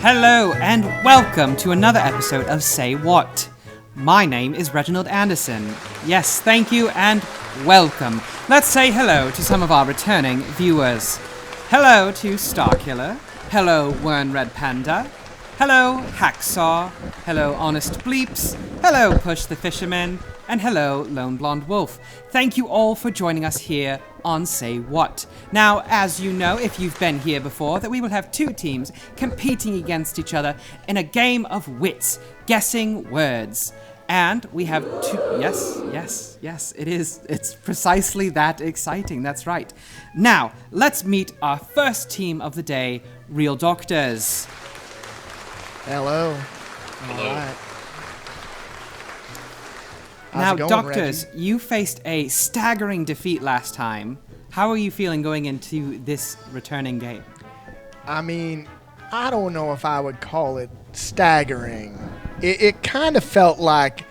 Hello and welcome to another episode of Say What. My name is Reginald Anderson. Yes, thank you and welcome. Let's say hello to some of our returning viewers. Hello to Starkiller. Hello, Wern Red Panda. Hello, Hacksaw. Hello, Honest Bleeps. Hello, Push the Fisherman. And hello, Lone Blonde Wolf. Thank you all for joining us here on Say What. Now, as you know, if you've been here before, that we will have two teams competing against each other in a game of wits, guessing words. And we have two... Yes, it is. It's precisely that exciting. That's right. Now, let's meet our first team of the day, Real Doctors. Hello. Hello. All right. Now, going, Doctors, Reggie? you faced a staggering defeat last time. How are you feeling going into this returning game? I mean, I don't know if I would call it staggering. It kind of felt like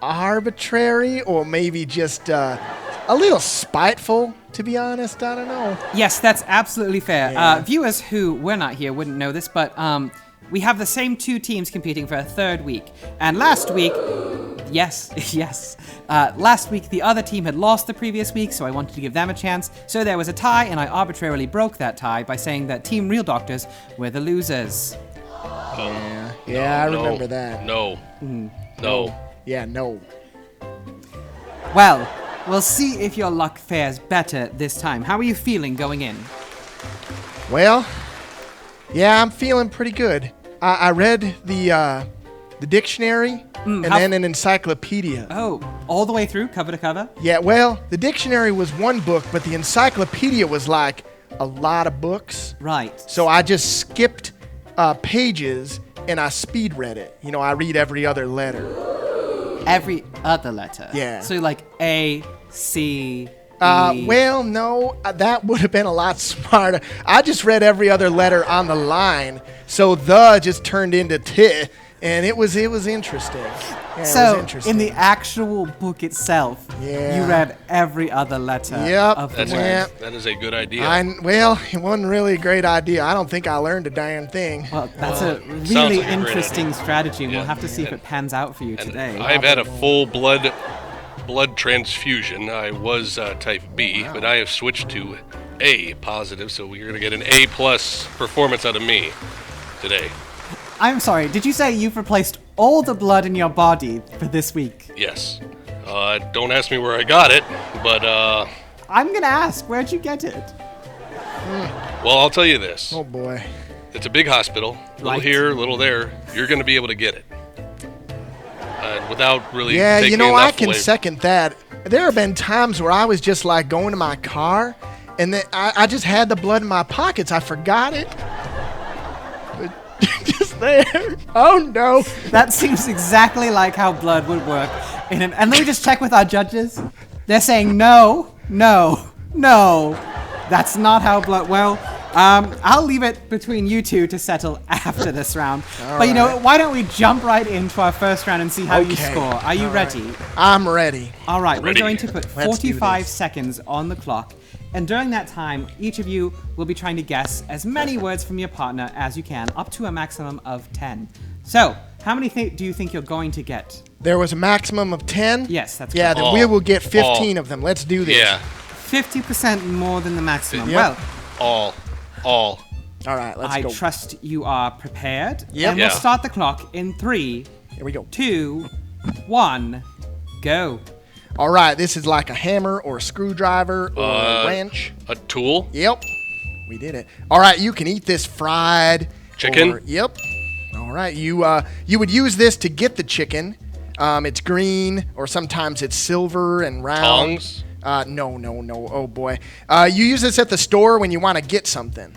arbitrary or maybe just a little spiteful, to be honest. I don't know. Yes, that's absolutely fair. Yeah. Viewers who were not here wouldn't know this, but we have the same two teams competing for a third week. And last week... Yes. Last week, the other team had lost the previous week, so I wanted to give them a chance. So there was a tie, and I arbitrarily broke that tie by saying that Team Real Doctors were the losers. Yeah, I remember that. No. Yeah, no. Well, we'll see if your luck fares better this time. How are you feeling going in? Well, yeah, I'm feeling pretty good. I read the dictionary and then an encyclopedia. Oh, all the way through, cover to cover? Yeah, well, the dictionary was one book, but the encyclopedia was like a lot of books. Right. So I just skipped pages and I speed read it. You know, I read every other letter. Every other letter? Yeah. So like A, C, E. Well, no, that would have been a lot smarter. I just read every other letter on the line, so the just turned into t, and it was interesting. Yeah, So, it was interesting. in the actual book itself, Yeah. you read every other letter Yep. of the That's word. that is a good idea. Well, it wasn't really a great idea. I don't think I learned a darn thing. Well, that's a sounds really like a great interesting idea. strategy, and we'll Yeah. have to see if it pans out for you and today. I've had a full blood transfusion. I was type B, but I have switched to A positive, so we're going to get an A plus performance out of me today. I'm sorry, did you say you've replaced all the blood in your body for this week? Yes. Don't ask me where I got it, but I'm gonna ask, where'd you get it? well, I'll tell you this. Oh boy. It's a big hospital. Little Right. here, little there. You're going to be able to get it. Without really Yeah, taking you know, I enough can away. second that. There have been times where I was just like going to my car, and then I just had the blood in my pockets. I forgot it. Just there. Oh no. That seems exactly like how blood would work. And let me just check with our judges. They're saying no. That's not how blood. Well, I'll leave it between you two to settle after this round. But you know, right. why don't we jump right into our first round and see how you Okay. score? Are you All ready? right. I'm ready. All right, Ready. we're going to put Let's do 45 this. seconds on the clock. And during that time, each of you will be trying to guess as many words from your partner as you can, up to a maximum of 10. So, how many do you think you're going to get? There was a maximum of 10? Yes, that's Yeah, correct. then we will get 15 of them. Let's do this. Yeah. 50% more than the maximum. Yep. Well, All. All right, let's I go. trust you are prepared. Yep. And we'll Yeah. start the clock in 3, Here we go. 2, 1, go. All right, this is like a hammer or a screwdriver or a wrench. A tool. Yep. We did it. All right, you can eat this fried. Chicken? Yep. All right, you would use this to get the chicken. It's green or sometimes it's silver and round. Tongs. No. Oh boy. You use this at the store when you want to get something.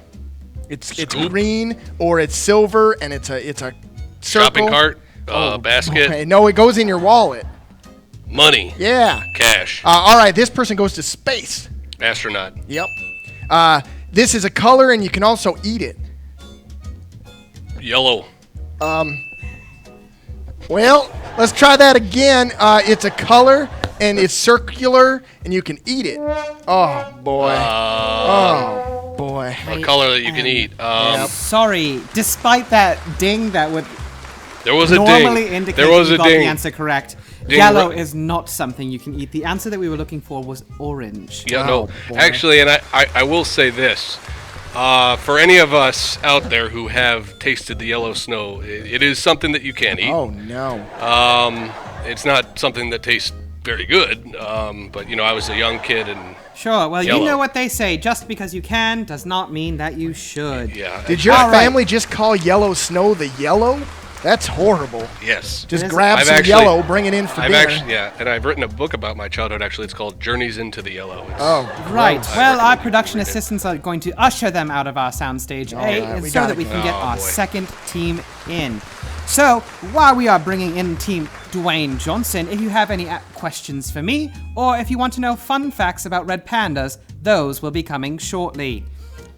It's Scoop? green or it's silver and it's a circle. Shopping cart. Oh, Basket. Okay. No, it goes in your wallet. Money. Yeah. Cash. All right, this person goes to space. Astronaut. Yep. This is a color and you can also eat it. Yellow. Well, let's try that again. It's a color and it's circular and you can eat it. Oh boy. Oh boy. A color that you can eat. Sorry, despite that ding that would There was a normally ding. indicate There was that a you got ding. the answer correct. Ding Yellow ri- is not something you can eat. The answer that we were looking for was orange. Yeah, Oh, no. boy. Actually, and I will say this. For any of us out there who have tasted the yellow snow, it is something that you can eat. Oh, no. It's not something that tastes very good, but, you know, I was a young kid and... Sure, well, Yellow. you know what they say. Just because you can does not mean that you should. Yeah. Did your All right. family just call yellow snow the yellow? That's horrible. Yes. Just It is- grab I've some actually- yellow, bring it in for I've dinner. actually, yeah, and I've written a book about my childhood, actually. It's called Journeys into the Yellow. It's, Oh, Right. gross. Well, our recommend you production read it. assistants are going to usher them out of our soundstage All A, right, and we so gotta that we go. can get Oh, our boy. second team in. So, while we are bringing in Team Dwayne Johnson, if you have any questions for me, or if you want to know fun facts about red pandas, those will be coming shortly.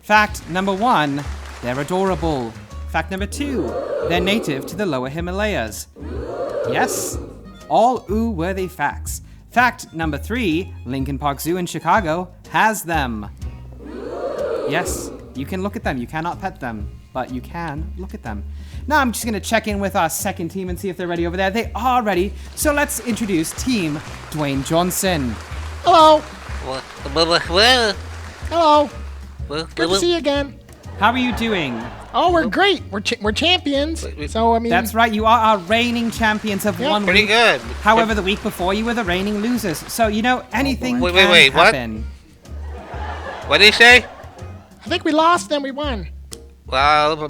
Fact number 1, they're adorable. Fact number 2, they're native to the lower Himalayas. Yes, all ooh-worthy facts. Fact number 3, Lincoln Park Zoo in Chicago has them. Yes, you can look at them. You cannot pet them, but you can look at them. Now I'm just going to check in with our second team and see if they're ready over there. They are ready, so let's introduce Team Dwayne Johnson. Hello. Well, Hello. Good to see you again. How are you doing? Oh, we're great. We're champions. So, I mean... That's right, you are our reigning champions of Yeah, one pretty week. good. However, the week before you were the reigning losers. So, you know, anything Wait, can wait, what? happen. What did he say? I think we lost, then we won. Well,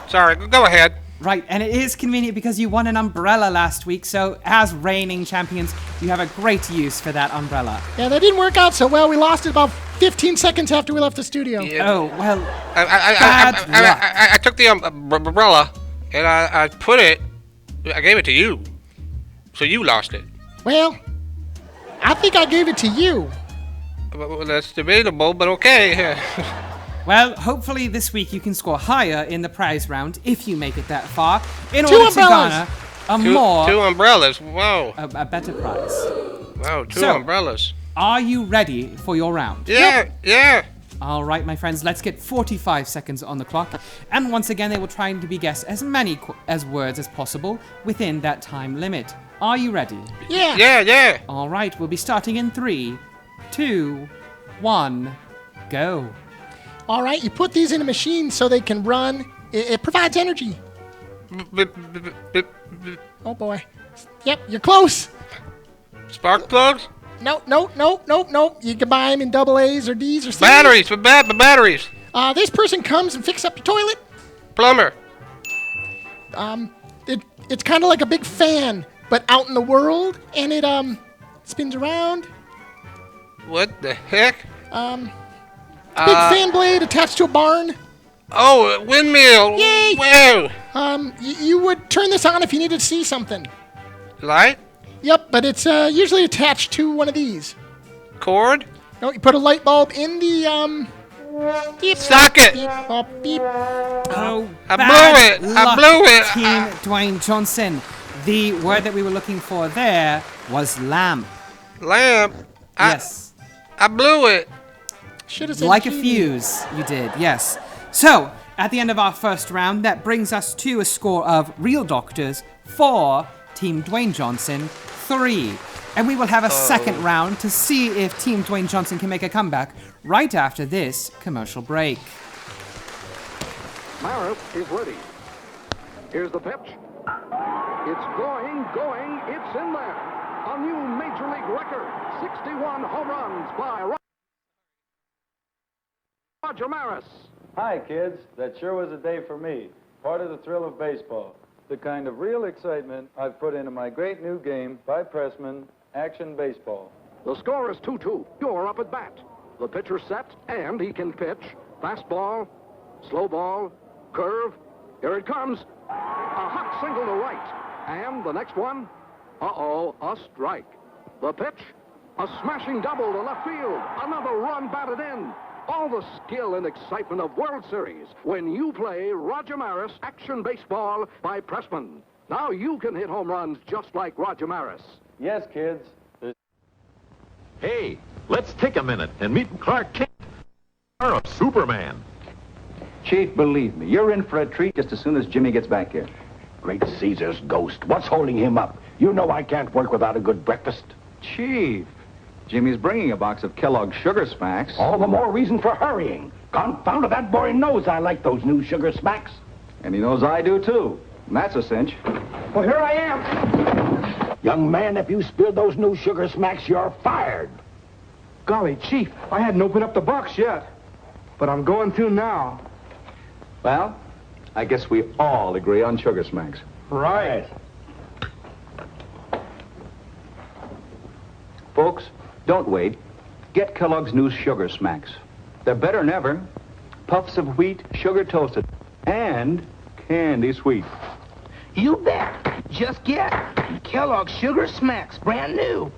sorry, go ahead. Right, and it is convenient because you won an umbrella last week, so as reigning champions, you have a great use for that umbrella. Yeah, that didn't work out so well. We lost it about 15 seconds after we left the studio. Yeah. Oh, well, I Bad luck. I took the umbrella and I put it. I gave it to you, so you lost it. Well, I think I gave it to you. Well, that's debatable, but okay. well, hopefully this week you can score higher in the prize round if you make it that far, in Two order to umbrellas. garner a more, Two umbrellas. Whoa. a better prize. Wow, two So- umbrellas. Are you ready for your round? Yeah. All right, my friends, let's get 45 seconds on the clock. And once again, they will try to be guessed as many as words as possible within that time limit. Are you ready? Yeah. Yeah. All right, we'll be starting in 3, 2, 1, go. All right, you put these in a machine so they can run. It provides energy. Oh, boy. Yep, you're close. Spark plugs? No. You can buy them in AA's or D's or C's. Batteries, batteries. This person comes and fixes up your toilet. Plumber. It's kind of like a big fan, but out in the world, and it spins around. What the heck? Big fan blade attached to a barn. Oh, a windmill. Yay. Wow. You would turn this on if you needed to see something. Light? Yep, but it's usually attached to one of these. Cord? No, you put a light bulb in the beep, Socket. Beep, bop, beep. Oh, I bad blew it. I luck, blew it. Team Dwayne Johnson. The word that we were looking for there was lamp. Lamp. Yes. I blew it. Should have said Like a TV. fuse, you did, yes. So, at the end of our first round, that brings us to a score of real doctors 4, Team Dwayne Johnson 3. And we will have a second round to see if Team Dwayne Johnson can make a comeback right after this commercial break. Maris is ready. Here's the pitch. It's going, it's in there. A new Major League record, 61 home runs by Roger Maris. Hi, kids. That sure was a day for me. Part of the thrill of baseball. The kind of real excitement I've put into my great new game by Pressman, Action Baseball. The score is 2-2. You're up at bat. The pitcher's set, and he can pitch. Fastball, slow ball, curve. Here it comes. A hot single to right. And the next one, a strike. The pitch, a smashing double to left field. Another run batted in. All the skill and excitement of World Series when you play Roger Maris Action Baseball by Pressman. Now you can hit home runs just like Roger Maris. Yes, kids. Hey, let's take a minute and meet Clark Kent. You're a Superman. Chief, believe me, you're in for a treat just as soon as Jimmy gets back here. Great Caesar's ghost. What's holding him up? You know I can't work without a good breakfast. Chief, Jimmy's bringing a box of Kellogg's Sugar Smacks. All the more reason for hurrying. Confound it, that boy knows I like those new Sugar Smacks. And he knows I do, too. And that's a cinch. Well, here I am. Young man, if you spill those new Sugar Smacks, you're fired. Golly, Chief, I hadn't opened up the box yet. But I'm going to now. Well, I guess we all agree on Sugar Smacks. Right. Folks, don't wait. Get Kellogg's new Sugar Smacks. They're better than ever. Puffs of wheat, sugar toasted, and candy sweet. You bet. Just get Kellogg's Sugar Smacks, brand new.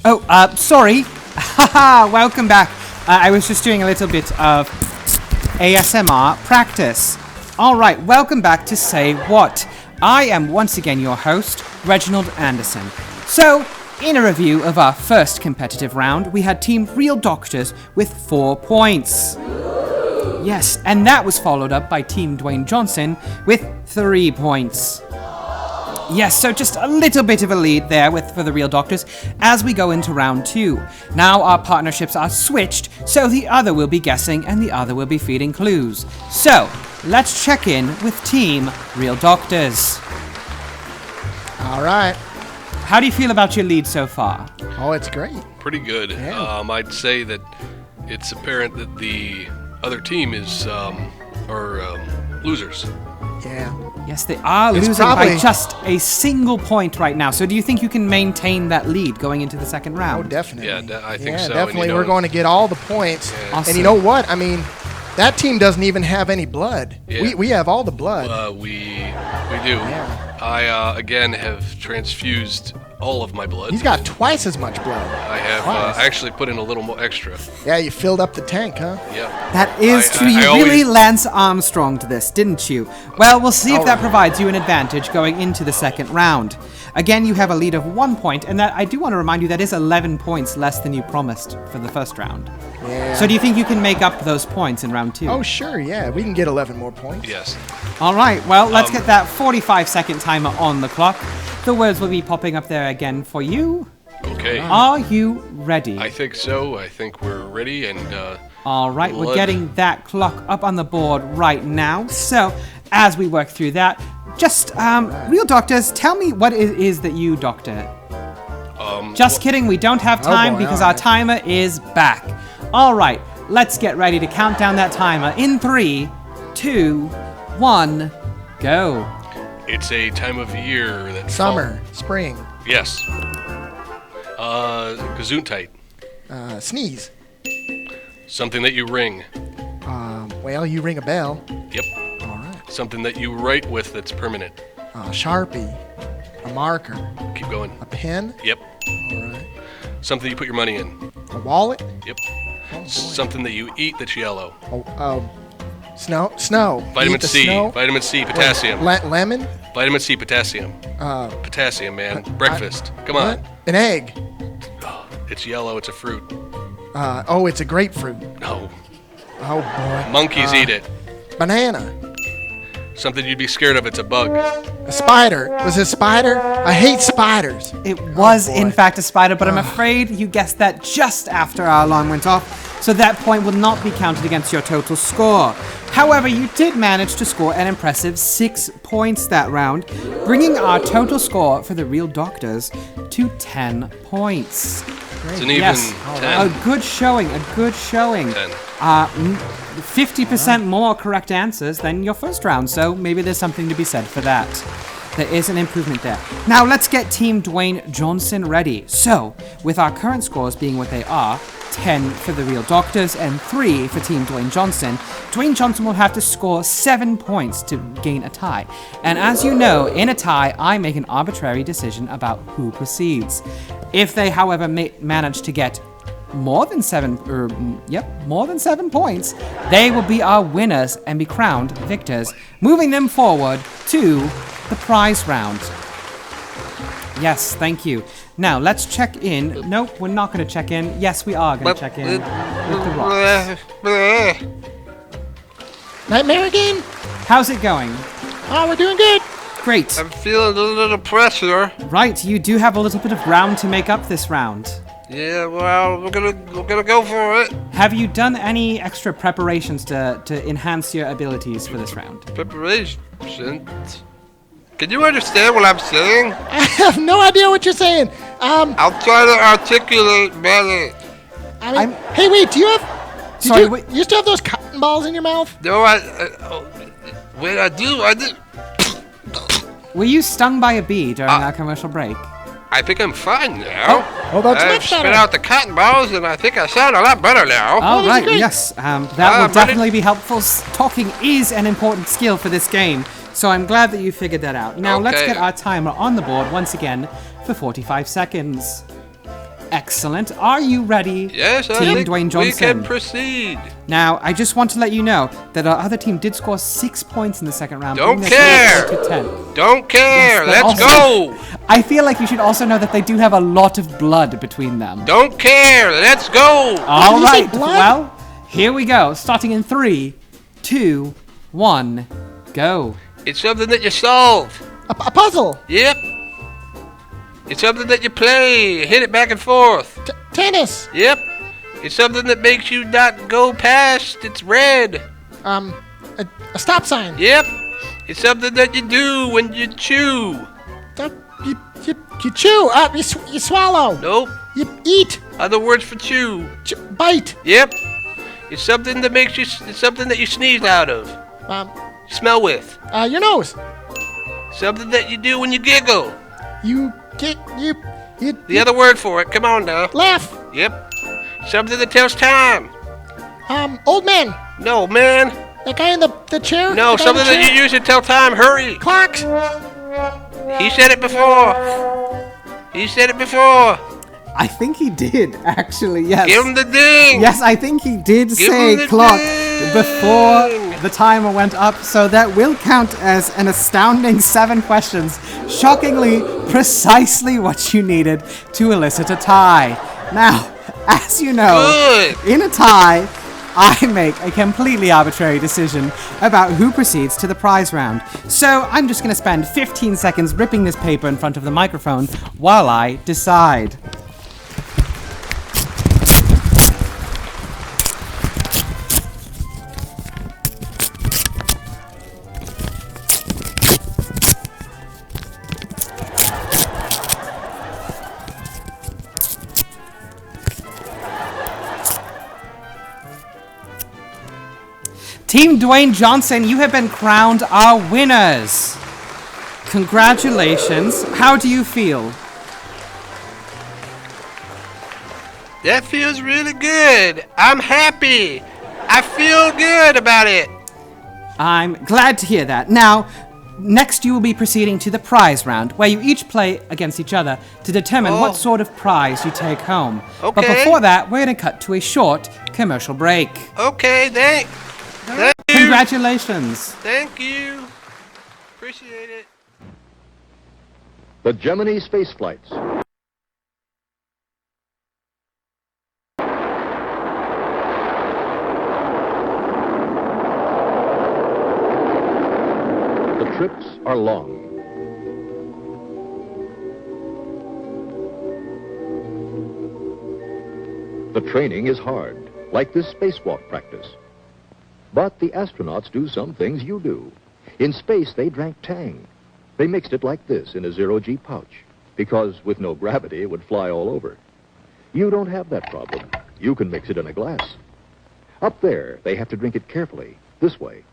Oh, sorry. Haha, welcome back. I was just doing a little bit of ASMR practice. Alright, welcome back to Say What. I am once again your host, Reginald Anderson. So, in a review of our first competitive round, we had Team Real Doctors with 4 points. Yes, and that was followed up by Team Dwayne Johnson with 3 points. Yes, so just a little bit of a lead there for the Real Doctors as we go into round 2. Now our partnerships are switched, so the other will be guessing and the other will be feeding clues. So, let's check in with Team Real Doctors. All right. How do you feel about your lead so far? Oh, it's great. Pretty good. Yeah. I'd say that it's apparent that the other team is losers. Yeah. Yes, they are losing by just a single point right now. So do you think you can maintain that lead going into the second round? Oh, definitely. Yeah, I think so. Definitely. And, We're going to get all the points. Yeah. Awesome. And you know what? I mean, that team doesn't even have any blood. Yeah. We have all the blood. We do. Yeah. I, again, have transfused all of my blood. He's got twice as much blood. I have actually put in a little more extra. Yeah, you filled up the tank, huh? Yeah. That is true. You really Lance Armstronged this, didn't you? Well, we'll see if that provides you an advantage going into the second round. Again, you have a lead of 1 point, and that I do want to remind you that is 11 points less than you promised for the first round. Yeah. So do you think you can make up those points in round 2? Oh, sure, yeah. We can get 11 more points. Yes. All right, well, let's get that 45-second timer on the clock. The words will be popping up there again for you. Okay. Are you ready? I think so. I think we're ready, and all right, we're getting that clock up on the board right now. So, as we work through that, just, Real Doctors, tell me what it is that you doctor. Just kidding, we don't have time because our timer is back. All right, let's get ready to count down that timer in 3, 2, 1, go. It's a time of year that Summer, spring. Yes. Gesundheit. Sneeze. Something that you ring. Well, you ring a bell. Yep. All right. Something that you write with that's permanent. Sharpie. A marker. Keep going. A pen. Yep. All right. Something you put your money in. A wallet. Yep. Oh, Something that you eat that's yellow. Snow. Snow. Vitamin Eat the C. snow. Vitamin C. Potassium. Lemon. Vitamin C. Potassium. Potassium, man. Breakfast. Come on. An egg. It's yellow. It's a fruit. It's a grapefruit. No. Oh boy. Monkeys eat it. Banana. Something you'd be scared of. It's a bug. A spider. Was it a spider? I hate spiders. It was, in fact, a spider, but I'm afraid you guessed that just after our alarm went off, so that point will not be counted against your total score. However, you did manage to score an impressive 6 points that round, bringing our total score for the Real Doctors to 10 points. It's an even 10. A good showing, 10. 50% more correct answers than your first round, so maybe there's something to be said for that. There is an improvement there. Now let's get Team Dwayne Johnson ready. So, with our current scores being what they are, 10 for the Real Doctors, and 3 for Team Dwayne Johnson. Dwayne Johnson will have to score 7 points to gain a tie. And as you know, in a tie, I make an arbitrary decision about who proceeds. If they, however, manage to get more than 7 points, they will be our winners and be crowned victors, moving them forward to the prize round. Yes, thank you. Now, let's check in. Nope, we're not going to check in. Yes, we are going to check in with the rocks. Nightmare again? How's it going? Oh, we're doing good. Great. I'm feeling a little pressure. Right, you do have a little bit of ground to make up this round. Yeah, well, we're gonna go for it. Have you done any extra preparations to enhance your abilities for this round? Preparations? Can you understand what I'm saying? I have no idea what you're saying. I'll try to articulate better. Hey, wait, do you have... Sorry, you still have those cotton balls in your mouth? No, wait, I do. Were you stung by a bee during our commercial break? I think I'm fine now. Oh, that's I've much better. spit out the cotton balls, and I think I sound a lot better now. All right, yes, that will definitely be helpful. Talking is an important skill for this game, so I'm glad that you figured that out. Now, let's get our timer on the board once again for 45 seconds. Excellent. Are you ready, Yes, I Team think Dwayne Johnson? we can proceed. Now, I just want to let you know that our other team did score 6 points in the second round. Don't bringing their total care. to 10. Don't care. Yes, Let's also, go. I feel like you should also know that they do have a lot of blood between them. Don't care. Let's go. All right. Well, here we go. Starting in 3, 2, 1, go. It's something that you solve. A puzzle. Yep. It's something that you play. Hit it back and forth. Tennis. Yep. It's something that makes you not go past. It's red. A stop sign. Yep. It's something that you do when you chew. You chew. You swallow. Nope. You eat. Other words for chew. Bite. Yep. It's something that makes you. It's something that you sneeze out of. Smell with. Your nose. Something that you do when you giggle. You The other word for it. Come on now. laugh. Yep. Something that tells time. Old man. No, man. That guy in the chair. No, something that you use to tell time. Hurry. Clocks. He said it before. He said it before. I think he did, actually, yes. Give him the ding. Yes, I think he did Give say him the clock ding. before the timer went up, so that will count as an astounding 7 questions. Shockingly, precisely what you needed to elicit a tie. Now, as you know, in a tie, I make a completely arbitrary decision about who proceeds to the prize round. So I'm just going to spend 15 seconds ripping this paper in front of the microphone while I decide. Team Dwayne Johnson, you have been crowned our winners. Congratulations. How do you feel? That feels really good. I'm happy. I feel good about it. I'm glad to hear that. Now, next you will be proceeding to the prize round, where you each play against each other to determine what sort of prize you take home. Okay. But before that, we're going to cut to a short commercial break. Okay, thank you. Congratulations. Thank you. Appreciate it. The Gemini space flights. The trips are long. The training is hard, like this spacewalk practice. But the astronauts do some things you do. In space, they drank Tang. They mixed it like this in a zero-G pouch, because with no gravity, it would fly all over. You don't have that problem. You can mix it in a glass. Up there, they have to drink it carefully, this way.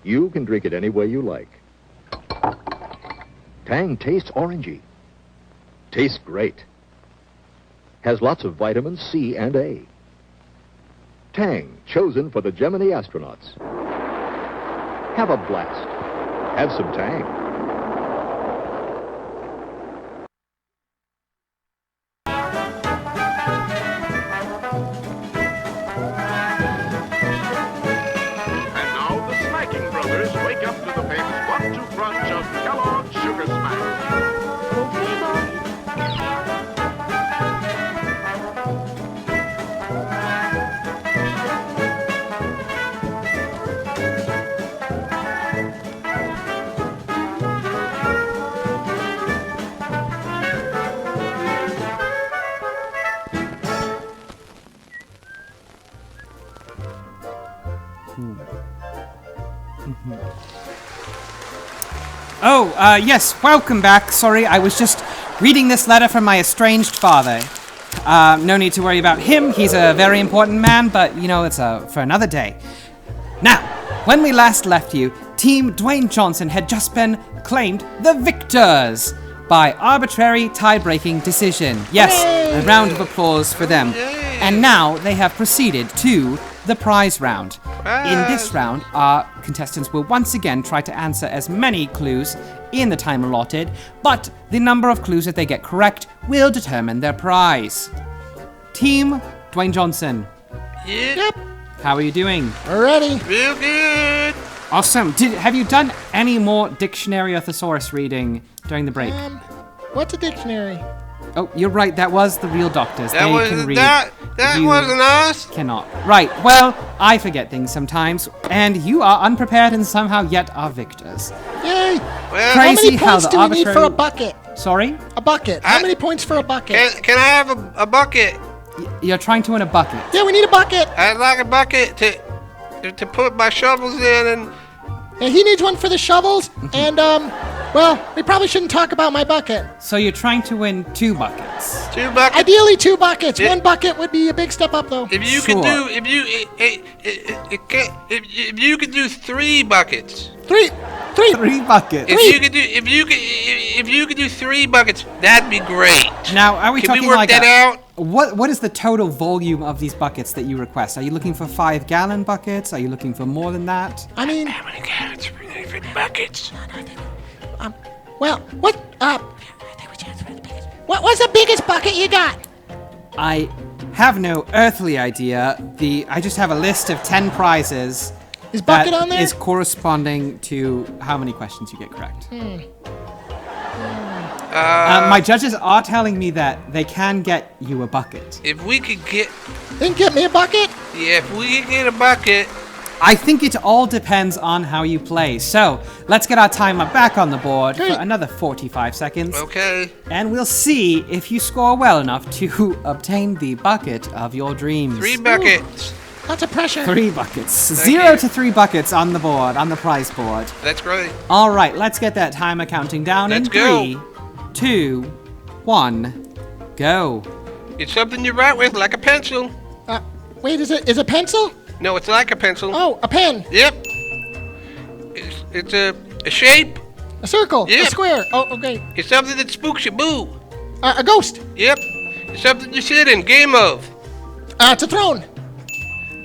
You can drink it any way you like. Tang tastes orangey. Tastes great. has lots of vitamins C and A. Tang, chosen for the Gemini astronauts. Have a blast. Have some Tang. And now the Smacking Brothers wake up to the famous 1-2 crunch of Kellogg's Sugar Smack. Oh, yes, welcome back. Sorry, I was just reading this letter from my estranged father. No need to worry about him. He's a very important man, but, you know, it's for another day. Now, when we last left you, Team Dwayne Johnson had just been claimed the victors by arbitrary tie-breaking decision. Yes, a round of applause for them. And now they have proceeded to the prize round. In this round, our contestants will once again try to answer as many clues in the time allotted, but the number of clues that they get correct will determine their prize. Team Dwayne Johnson. Yep. How are you doing? We're ready. Real good. Awesome. Have you done any more dictionary or thesaurus reading during the break? What's a dictionary? Oh, you're right. That was the real doctors. That they wasn't can read. that You wasn't us. Cannot. Right. Well, I forget things sometimes, and you are unprepared and somehow yet are victors. Yay! Well, How Crazy many how points the do we need for a arbitrary- bucket? Sorry? A bucket. How many points for a bucket? Can I have a bucket? You're trying to win a bucket. Yeah, we need a bucket. I'd like a bucket to put my shovels in and. Yeah, he needs one for the shovels, and well, we probably shouldn't talk about my bucket. So you're trying to win 2 buckets. 2 buckets. Ideally, 2 buckets. Yeah. 1 bucket would be a big step up, though. If you Sure. could do, if you could do 3 buckets. 3 buckets. If you could do 3 buckets, that'd be great. Now, are we Can talking we work like that out? What is the total volume of these buckets that you request? Are you looking for 5-gallon buckets? Are you looking for more than that? I mean, How many gallons for buckets? well, what's the biggest bucket you got? I have no earthly idea. I just have a list of 10 prizes. Is bucket that on there? is corresponding to how many questions you get correct. My judges are telling me that they can get you a bucket. If we could get, They can get me a bucket? yeah, if we could get a bucket. I think it all depends on how you play. So let's get our timer back on the board for another 45 seconds. Okay. And we'll see if you score well enough to obtain the bucket of your dreams. 3 buckets. Lots of pressure. 3 buckets. Thank 0 you. to 3 buckets on the board, on the prize board. That's great. All right, let's get that timer counting down Let's in go. 3, 2, 1, go. It's something you write with, like a pencil. Wait, is a pencil? No, it's like a pencil. Oh, a pen. Yep. It's a shape. A circle. Yeah. A square. Oh, okay. It's something that spooks you. Boo. A ghost. Yep. It's something you sit in. Game of. It's a throne.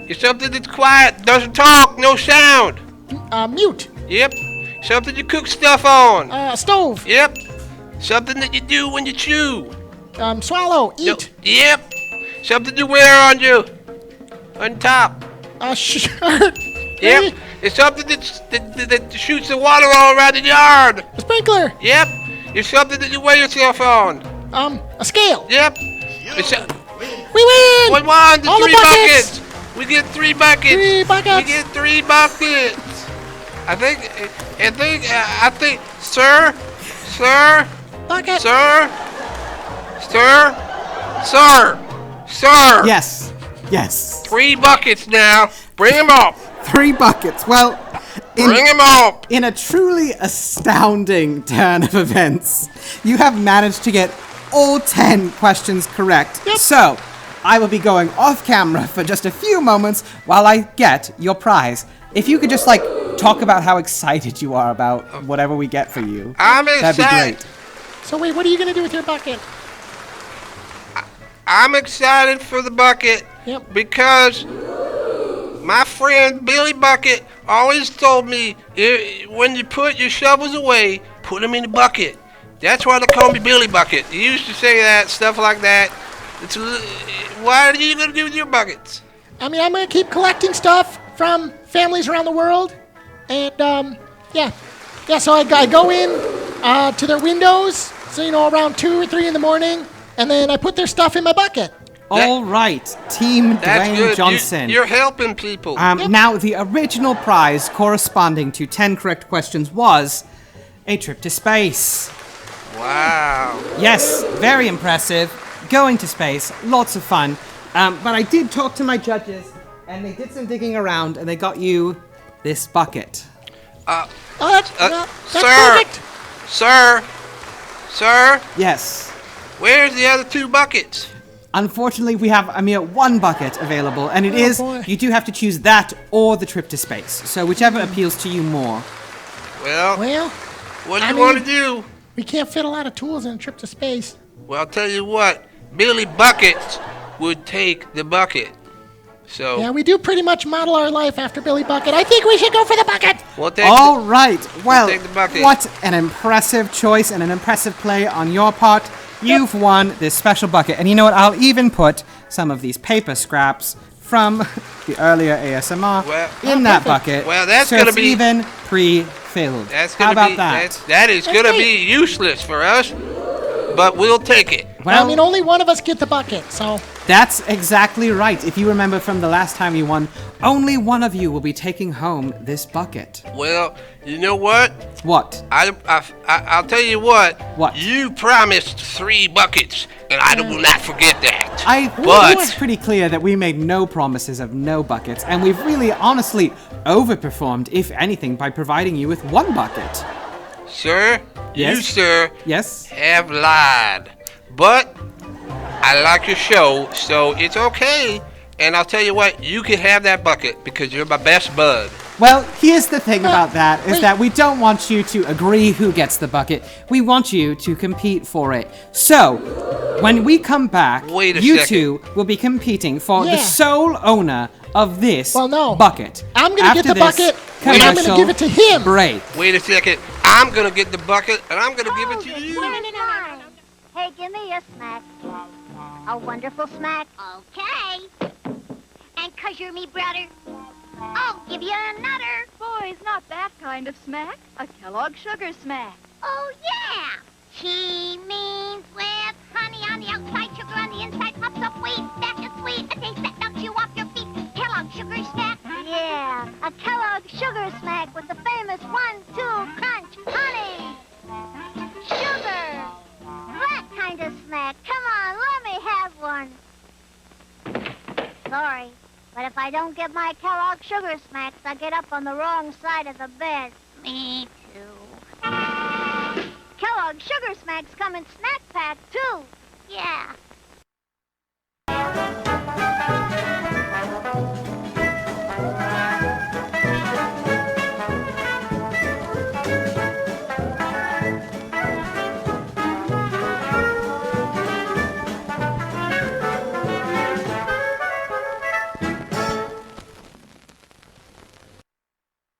It's something that's quiet, doesn't talk, no sound. Mute. Yep. Something you cook stuff on. A stove. Yep. Something that you do when you chew. Swallow. Eat. Yep. Something you wear on top. A shirt. Yep. It's something that shoots the water all around the yard. A sprinkler. Yep. It's something that you weigh yourself on. A scale. Yep. We win. We won the All the 3 buckets. We get 3 buckets. 3 buckets. We get 3 buckets. I think, sir, Bucket. sir. Yes. 3 buckets now. Bring them up. 3 buckets. Well, Bring them up. in a truly astounding turn of events, you have managed to get all 10 questions correct. Yep. So, I will be going off camera for just a few moments while I get your prize. If you could just, talk about how excited you are about whatever we get for you. I'm That'd be excited. great. So wait, what are you gonna do with your bucket? I'm excited for the bucket because my friend Billy Bucket always told me when you put your shovels away, put them in the bucket. That's why they call me Billy Bucket. He used to say that, stuff like that. What are you going to do with your buckets? I mean, I'm going to keep collecting stuff from families around the world. And, so I go in to their windows, so, around 2 or 3 in the morning, and then I put their stuff in my bucket. All right, Team Dwayne Johnson. You're helping people. Now, the original prize corresponding to 10 correct questions was a trip to space. Wow. Yes, very impressive. Going to space, lots of fun. But I did talk to my judges, and they did some digging around, and they got you this bucket. That's sir, perfect. Sir. Yes. Where's the other 2 buckets? Unfortunately, we have a mere 1 bucket available, and you do have to choose that or the trip to space. So whichever appeals to you more. Well, what do you want to do? We can't fit a lot of tools in a trip to space. Well, I'll tell you what, Billy Buckets would take the bucket. So yeah, we do pretty much model our life after Billy Bucket. I think we should go for the bucket. All right. Well, take the bucket. What an impressive choice and an impressive play on your part. You've won this special bucket. And you know what? I'll even put some of these paper scraps from the earlier ASMR in that bucket. Well, that's so going to it's be even pre-filled. How about that? That is going to be useless for us, but we'll take it. Well, I mean, only one of us get the bucket, so... That's exactly right. If you remember from the last time you won, only one of you will be taking home this bucket. Well, you know what? What? I'll tell you what. What? You promised 3 buckets, and I will not forget that. It was pretty clear that we made no promises of no buckets, and we've really honestly overperformed, if anything, by providing you with 1 bucket. Sir? Yes? You, sir, have lied. But I like your show, so it's okay. And I'll tell you what, you can have that bucket because you're my best bud. Well, here's the thing about that, is that we don't want you to agree who gets the bucket. We want you to compete for it. So, when we come back, you 2 will be competing for the sole owner of this bucket. I'm going to get the bucket, and I'm going to give it to him. Break. Wait a second. I'm going to get the bucket, and I'm going to give it to you. Hey, give me a smack. A wonderful smack. Okay. And 'cause you're me brother, I'll give you another. Boys, not that kind of smack. A Kellogg Sugar Smack. Oh, yeah. She means with honey on the outside, sugar on the inside, puffs up sweet, back and sweet, a taste that knocks you off your feet. Kellogg Sugar Smack. Yeah, a Kellogg Sugar Smack with the famous 1-2 crunch honey. Sugar. That kind of snack. Come on, let me have one. Sorry, but if I don't get my Kellogg Sugar Smacks, I get up on the wrong side of the bed. Me too. Kellogg Sugar Smacks come in snack pack, too. Yeah.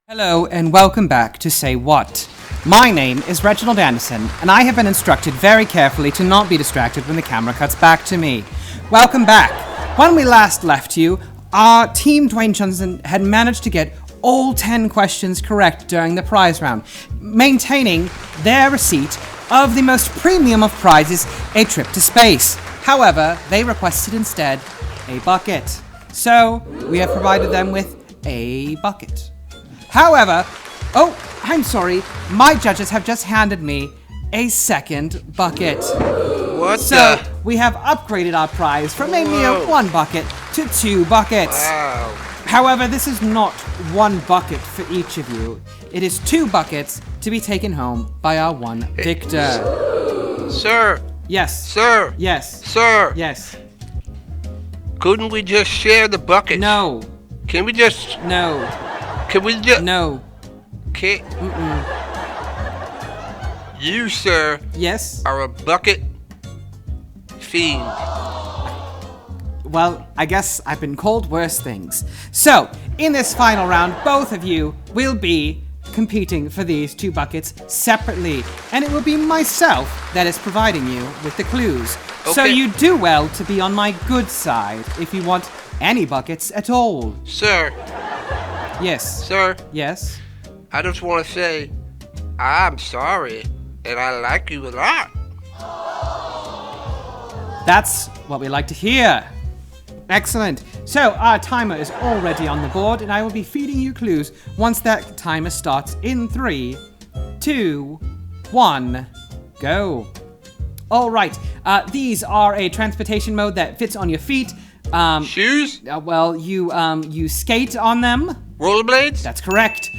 Hello and welcome back to Say What. My name is Reginald Anderson, and I have been instructed very carefully to not be distracted when the camera cuts back to me. Welcome back. When we last left you, our team Dwayne Johnson had managed to get all 10 questions correct during the prize round, maintaining their receipt of the most premium of prizes, a trip to space. However, they requested instead a bucket. So, we have provided them with a bucket. However, I'm sorry, my judges have just handed me a second bucket. So, we have upgraded our prize from a mere 1 bucket to 2 buckets. Wow. However, this is not 1 bucket for each of you. It is 2 buckets to be taken home by our one victor. Sir. Yes. Sir. Yes. Sir. Yes. Couldn't we just share the bucket? No. Can we just... No. Can we just... No. Can't... You, sir... Yes? ...are a bucket fiend. well, I guess I've been called worse things. So, in this final round, both of you will be competing for these 2 buckets separately, and it will be myself that is providing you with the clues. Okay. So you do well to be on my good side if you want any buckets at all. Sir. Yes. Sir. Yes? I just want to say, I'm sorry, and I like you a lot. That's what we like to hear. Excellent. So our timer is already on the board, and I will be feeding you clues once that timer starts in 3, 2, 1, go. All right. These are a transportation mode that fits on your feet. Shoes? Well, you skate on them. Rollerblades? That's correct.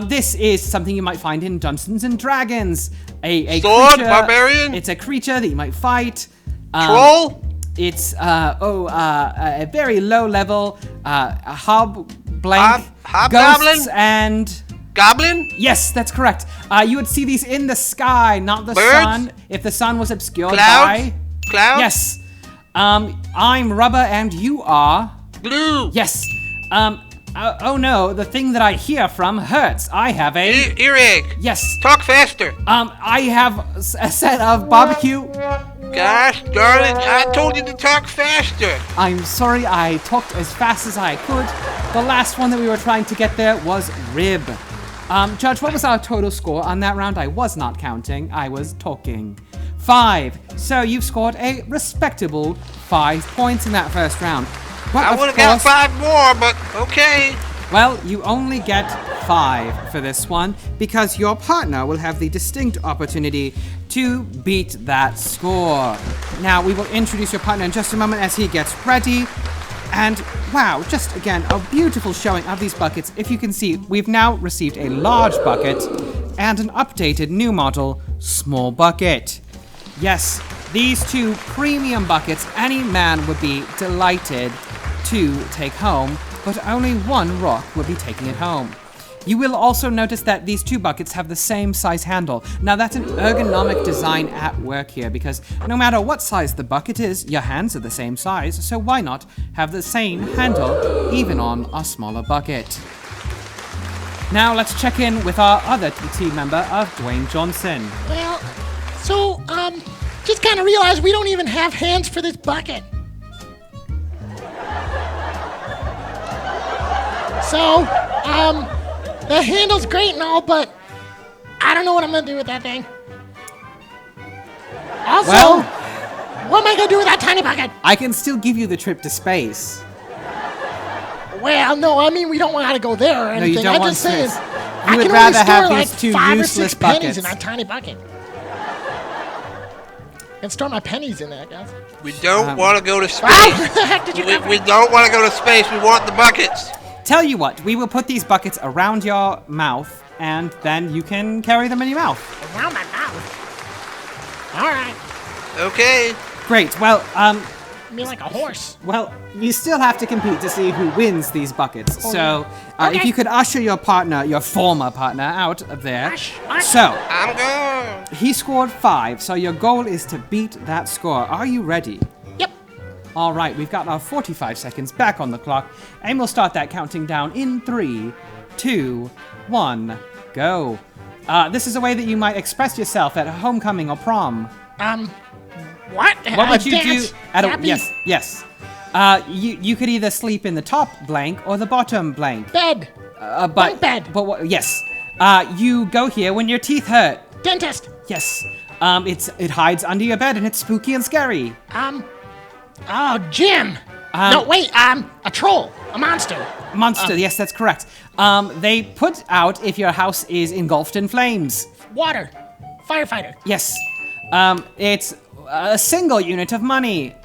This is something you might find in Dungeons and Dragons. A sword? Creature, Barbarian? It's a creature that you might fight. Troll? It's a very low level hobgoblin. Ghosts and goblin. Yes, that's correct. You would see these in the sky, not the Birds? sun. If the sun was obscured Clouds? by Clouds? Yes. I'm rubber and you are glue. Yes. Oh no, the thing that I hear from hurts. I have a earache. Yes. Talk faster. I have a set of barbecue. Gosh darn it, I told you to talk faster. I'm sorry, I talked as fast as I could. The last one that we were trying to get there was rib. Judge, what was our total score on that round? I was not counting, I was talking. 5. So you've scored a respectable 5 points in that first round. But I would have got 5 more, but okay. Well, you only get 5 for this one because your partner will have the distinct opportunity to beat that score. Now, we will introduce your partner in just a moment as he gets ready. And wow, just again, a beautiful showing of these buckets. If you can see, we've now received a large bucket and an updated new model, small bucket. Yes, these 2 premium buckets any man would be delighted to take home, but only one rock will be taking it home. You will also notice that these 2 buckets have the same size handle. Now that's an ergonomic design at work here because no matter what size the bucket is, your hands are the same size, so why not have the same handle even on a smaller bucket? Now let's check in with our other team member of Dwayne Johnson. Well, so, just kind of realized we don't even have hands for this bucket. So, the handle's great and all, but I don't know what I'm gonna do with that thing. Also, Well, what am I gonna do with that tiny bucket? I can still give you the trip to space. Well, no, I mean we don't want to go there or No, anything. you don't I'm want just saying, space. I You would can rather only have store these like 2 5 or useless 6 pennies buckets. in that tiny bucket. And store my pennies in there, guys. We don't want to go to space. What the heck did you we don't want to go to space. We want the buckets. Tell you what, we will put these buckets around your mouth, and then you can carry them in your mouth. Around my mouth. All right. Okay. Great. Well, You mean like a horse? Well, you still have to compete to see who wins these buckets. Oh, so, okay. if you could usher your partner, your former partner, out of there. Ush. So, I'm going. he scored 5, so your goal is to beat that score. Are you ready? Yep. All right, we've got our 45 seconds back on the clock, and we'll start that counting down in 3, 2, 1, go. This is a way that you might express yourself at homecoming or prom. What? What would you dance? do at a... Happy? Yes. You could either sleep in the top blank or the bottom blank. Bed. Bunk bed. But what? Yes. You go here when your teeth hurt. Dentist. Yes. It hides under your bed and it's spooky and scary. Oh, Jim. No, wait. A troll. A monster. Monster. Yes, that's correct. They put out if your house is engulfed in flames. Water. Firefighter. Yes. It's a single unit of money.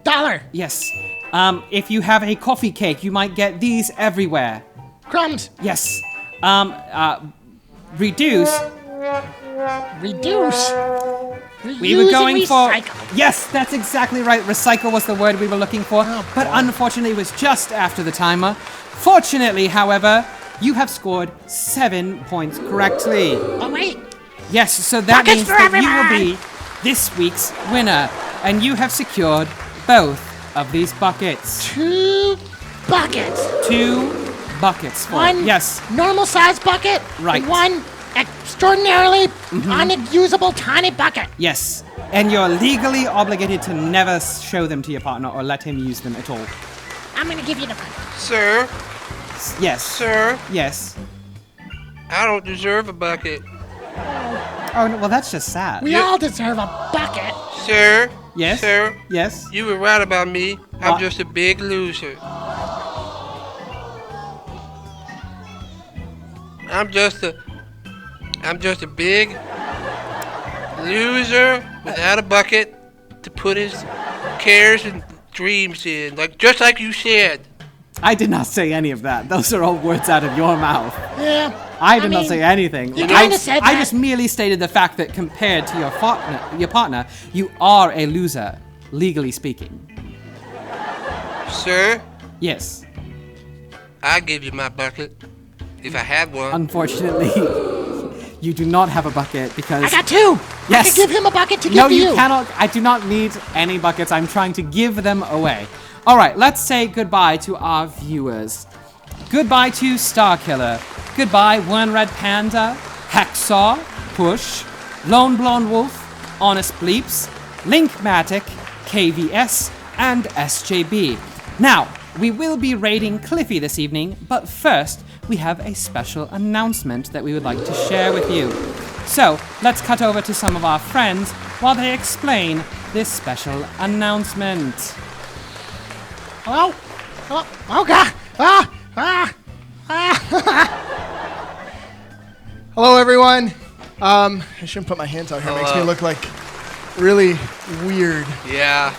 Dollar. Yes. If you have a coffee cake, you might get these everywhere. Crumbs. Yes. Reduce. Reduce. We were going recycle. for... Yes, that's exactly right. Recycle was the word we were looking for. But unfortunately, it was just after the timer. Fortunately, however, you have scored 7 points correctly. Oh, wait. Yes, so that Buckets means for that you everyone. will be this week's winner. And you have secured both of these buckets. 2 buckets. 2 buckets. One normal size bucket. Right. And one extraordinarily unusable tiny bucket. Yes. And you're legally obligated to never show them to your partner or let him use them at all. I'm going to give you the bucket. Sir? Yes. Sir? Yes. I don't deserve a bucket. Oh, no, well, that's just sad. We all deserve a bucket. Sir? Yes? Sir? Yes? You were right about me. I'm just a big loser. I'm just a big loser without a bucket to put his cares and dreams in, just like you said. I did not say any of that. Those are all words out of your mouth. Yeah. I did not say anything. You kind of said that. I just merely stated the fact that compared to your partner, you are a loser, legally speaking. Sir? Yes. I'd give you my bucket if I had one. Unfortunately, you do not have a bucket because... I got 2. Yes. I can give him a bucket to give No, to you. you cannot. I do not need any buckets. I'm trying to give them away. All right, let's say goodbye to our viewers. Goodbye to Starkiller. Goodbye, One Red Panda, Hacksaw, Push, Lone Blonde Wolf, Honest Bleeps, Linkmatic, KVS, and SJB. Now, we will be raiding Cliffy this evening, but first, we have a special announcement that we would like to share with you. So, let's cut over to some of our friends while they explain this special announcement. Hello? Hello? Oh, God. Hello, everyone. I shouldn't put my hands out here. It makes me look like really weird. Yeah.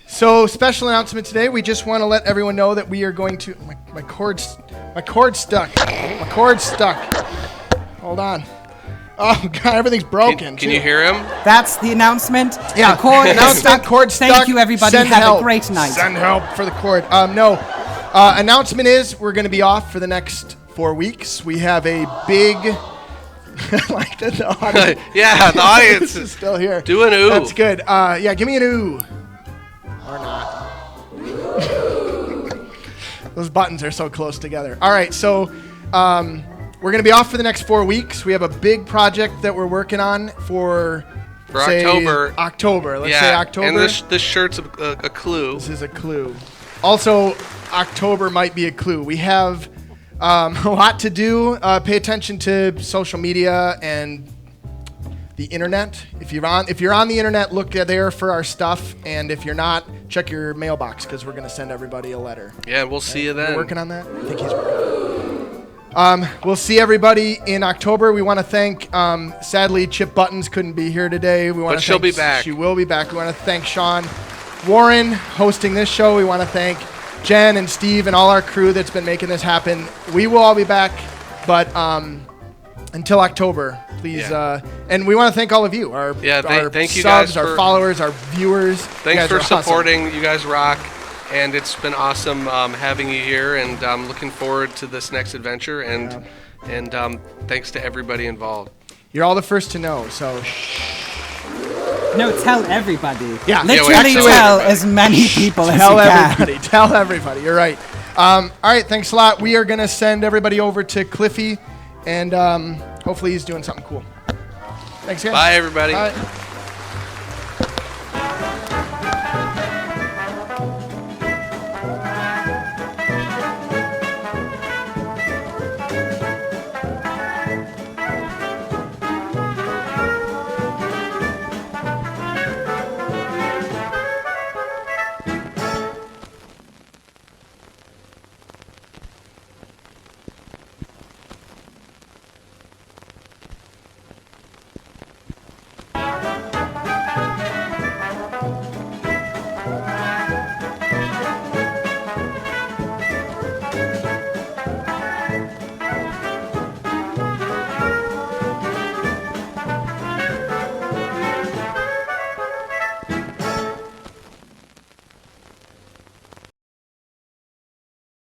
So, special announcement today. We just want to let everyone know that we are going to... My cord's stuck. My cord's stuck. Hold on. Oh, God, everything's broken. Can you hear him? That's the announcement. Yeah, the cord is stuck. Cord stuck. Thank you, everybody. Send Have help. a great night. Send help for the cord. Announcement is we're going to be off for the next 4 weeks. We have a big... like the audience. Yeah, the audience is still here. Do an ooh. That's good. Yeah, give me an ooh. Or not. Those buttons are so close together. All right, so we're going to be off for the next 4 weeks. We have a big project that we're working on for say, October. Let's say October. And this shirt's a clue. This is a clue. Also, October might be a clue. We have a lot to do. Pay attention to social media and the internet. If you're on the internet, look there for our stuff. And if you're not, check your mailbox because we're going to send everybody a letter. Yeah, we'll see you then. You're working on that? I think he's working on it. We'll see everybody in October. We want to thank, sadly, Chip Buttons couldn't be here today. But she'll be back. She will be back. We want to thank Sean Warren hosting this show. We want to thank Jen and Steve and all our crew that's been making this happen. We will all be back, but until October, please. Yeah. And we want to thank all of you, our thank you subs, guys our followers, our viewers. Thanks for supporting. Awesome. You guys rock. And it's been awesome having you here, and I'm looking forward to this next adventure. And thanks to everybody involved. You're all the first to know, so. No, tell everybody. Yeah, literally tell as many people as you can. Tell everybody. You're right. All right, thanks a lot. We are gonna send everybody over to Cliffy, and hopefully he's doing something cool. Thanks again. Bye, everybody. Bye.